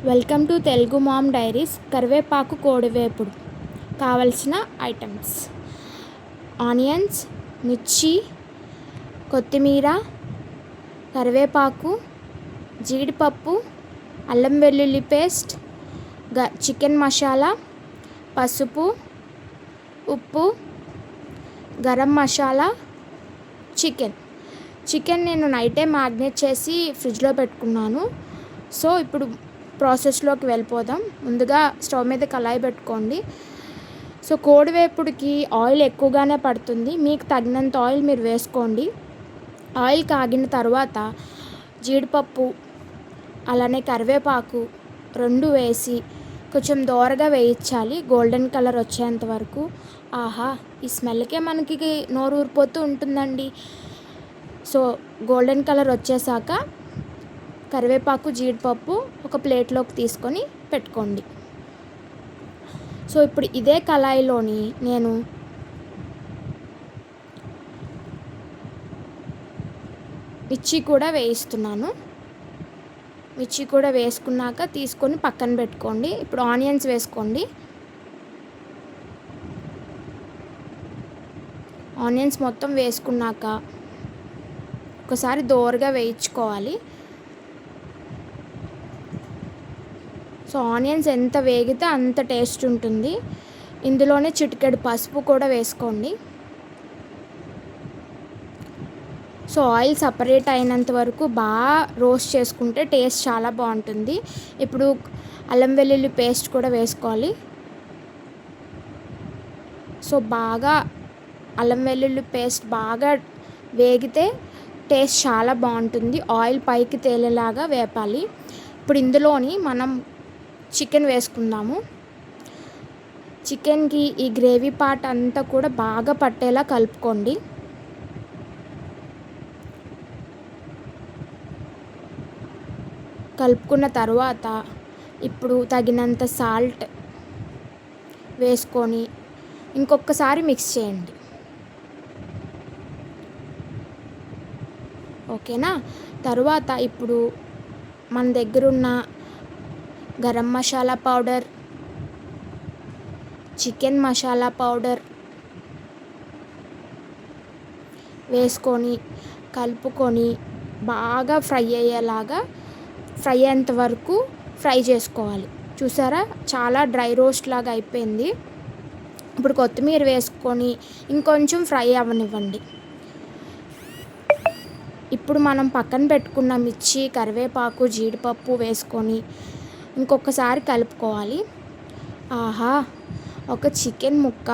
Welcome to Telugu mom diaries. కరివేపాకు కోడివేపుడు కావలసిన ఐటమ్స్: ఆనియన్స్, మిర్చి, కొత్తిమీర, కరివేపాకు, జీడిపప్పు, అల్లం వెల్లుల్లి పేస్ట్, చికెన్ మసాలా, పసుపు, ఉప్పు, గరం మసాలా, చికెన్ నేను నైటే మ్యాగ్నేట్ చేసి ఫ్రిడ్జ్లో పెట్టుకున్నాను. సో ఇప్పుడు ప్రాసెస్లోకి వెళ్ళిపోదాం. ముందుగా స్టవ్ మీద కళాయి పెట్టుకోండి. సో కోడివేపుడికి ఆయిల్ ఎక్కువగానే పడుతుంది, మీకు తగినంత ఆయిల్ మీరు వేసుకోండి. ఆయిల్ కాగిన తర్వాత జీడిపప్పు అలానే కరివేపాకు రెండు వేసి కొంచెం దోరగా వేయించాలి, గోల్డెన్ కలర్ వచ్చేంత వరకు. ఆహా, ఈ స్మెల్కే మనకి నోరు ఊరిపోతూ ఉంటుందండి. సో గోల్డెన్ కలర్ వచ్చేసాక కరివేపాకు, జీడిపప్పు ఒక ప్లేట్లోకి తీసుకొని పెట్టుకోండి. సో ఇప్పుడు ఇదే కళాయిలోని నేను మిర్చి కూడా వేయిస్తున్నాను. మిర్చి కూడా వేసుకున్నాక తీసుకొని పక్కన పెట్టుకోండి. ఇప్పుడు ఆనియన్స్ వేసుకోండి. ఆనియన్స్ మొత్తం వేసుకున్నాక ఒకసారి దోరగా వేయించుకోవాలి. సో ఆనియన్స్ ఎంత వేగితే అంత టేస్ట్ ఉంటుంది. ఇందులోనే చిటికెడు పసుపు కూడా వేసుకోండి. సో ఆయిల్ సపరేట్ అయినంత వరకు బాగా రోస్ట్ చేసుకుంటే టేస్ట్ చాలా బాగుంటుంది. ఇప్పుడు అల్లం వెల్లుల్లి పేస్ట్ కూడా వేసుకోవాలి. సో బాగా అల్లం వెల్లుల్లి పేస్ట్ బాగా వేగితే టేస్ట్ చాలా బాగుంటుంది. ఆయిల్ పైకి తేలేలాగా వేపాలి. ఇప్పుడు ఇందులోని మనం చికెన్ వేసుకుందాము. చికెన్కి ఈ గ్రేవీ పార్ట్ అంతా కూడా బాగా పట్టేలా కలుపుకోండి. కలుపుకున్న తర్వాత ఇప్పుడు తగినంత సాల్ట్ వేసుకొని ఇంకొకసారి మిక్స్ చేయండి. ఓకేనా? తర్వాత ఇప్పుడు మన దగ్గరున్న garam masala powder, chicken masala powder వేసుకొని కలుపుకొని బాగా ఫ్రై అయ్యేంత వరకు ఫ్రై చేసుకోవాలి. చూసారా, చాలా డ్రై రోస్ట్ లాగా అయిపోయింది. ఇప్పుడు కొత్తిమీర వేసుకొని ఇంకొంచెం ఫ్రై అవ్వనివ్వండి. ఇప్పుడు మనం పక్కన పెట్టుకున్న మిర్చి, కరివేపాకు, జీడిపప్పు వేసుకొని ఇంకొకసారి కలుపుకోవాలి. ఆహా, ఒక చికెన్ ముక్క,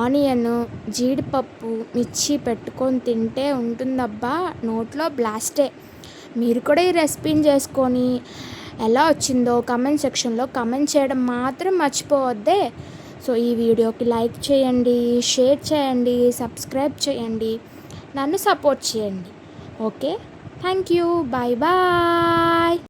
ఆనియన్, జీడిపప్పు, మిర్చి పెట్టుకొని తింటే ఉంటుందబ్బా, నోట్లో బ్లాస్టే. మీరు కూడా ఈ రెసిపీని చేసుకొని ఎలా వచ్చిందో కామెంట్ సెక్షన్లో కామెంట్ చేయడం మాత్రం మర్చిపోవద్దే. సో ఈ వీడియోకి లైక్ చేయండి, షేర్ చేయండి, సబ్స్క్రైబ్ చేయండి, నన్ను సపోర్ట్ చేయండి. Okay, thank you, bye bye.